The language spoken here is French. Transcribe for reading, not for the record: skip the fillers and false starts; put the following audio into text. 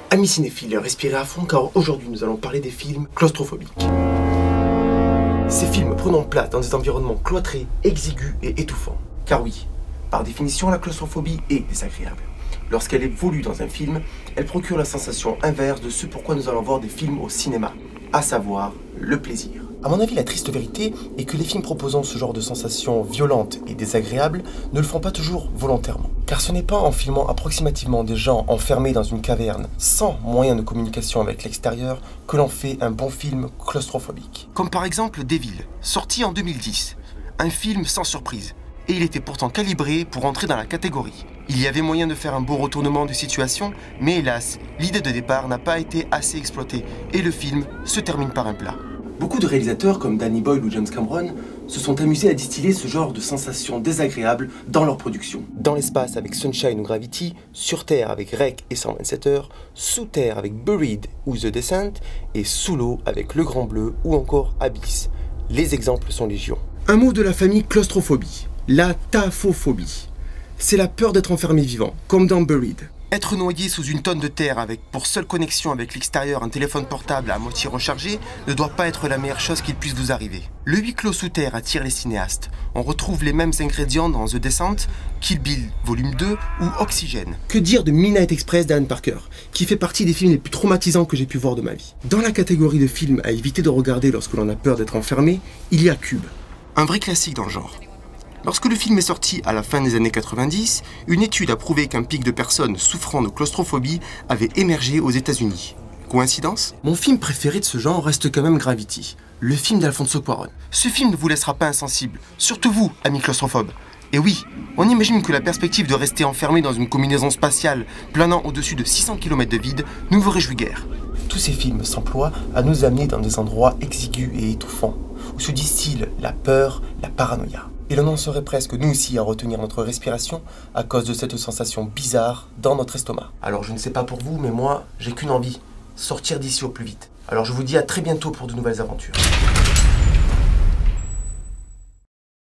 Amis cinéphiles, respirez à fond car aujourd'hui nous allons parler des films claustrophobiques. Ces films prenant place dans des environnements cloîtrés, exigus et étouffants. Car oui, par définition, la claustrophobie est désagréable. Lorsqu'elle évolue dans un film, elle procure la sensation inverse de ce pourquoi nous allons voir des films au cinéma, à savoir le plaisir. À mon avis, la triste vérité est que les films proposant ce genre de sensations violentes et désagréables ne le font pas toujours volontairement. Car ce n'est pas en filmant approximativement des gens enfermés dans une caverne sans moyen de communication avec l'extérieur que l'on fait un bon film claustrophobique. Comme par exemple Devil, sorti en 2010. Un film sans surprise. Et il était pourtant calibré pour entrer dans la catégorie. Il y avait moyen de faire un beau retournement de situation, mais hélas, l'idée de départ n'a pas été assez exploitée et le film se termine par un plat. Beaucoup de réalisateurs comme Danny Boyle ou James Cameron se sont amusés à distiller ce genre de sensations désagréables dans leur production. Dans l'espace avec Sunshine ou Gravity, sur Terre avec Rec et 127 heures, sous Terre avec Buried ou The Descent, et sous l'eau avec Le Grand Bleu ou encore Abyss. Les exemples sont légion. Un mot de la famille claustrophobie, la taphophobie. C'est la peur d'être enfermé vivant, comme dans Buried. Être noyé sous une tonne de terre avec pour seule connexion avec l'extérieur un téléphone portable à moitié rechargé ne doit pas être la meilleure chose qu'il puisse vous arriver. Le huis clos sous terre attire les cinéastes. On retrouve les mêmes ingrédients dans The Descent, Kill Bill Volume 2 ou Oxygène. Que dire de Midnight Express d'Alan Parker, qui fait partie des films les plus traumatisants que j'ai pu voir de ma vie. Dans la catégorie de films à éviter de regarder lorsque l'on a peur d'être enfermé, il y a Cube. Un vrai classique dans le genre. Lorsque le film est sorti à la fin des années 90, une étude a prouvé qu'un pic de personnes souffrant de claustrophobie avait émergé aux États-Unis. Coïncidence? Mon film préféré de ce genre reste quand même Gravity, le film d'Alfonso Cuarón. Ce film ne vous laissera pas insensible, surtout vous, amis claustrophobes. Et oui, on imagine que la perspective de rester enfermé dans une combinaison spatiale planant au-dessus de 600 km de vide ne vous réjouit guère. Tous ces films s'emploient à nous amener dans des endroits exigus et étouffants, où se distille la peur, la paranoïa. Et l'on en serait presque, nous aussi, à retenir notre respiration à cause de cette sensation bizarre dans notre estomac. Alors je ne sais pas pour vous, mais moi, j'ai qu'une envie, sortir d'ici au plus vite. Alors je vous dis à très bientôt pour de nouvelles aventures.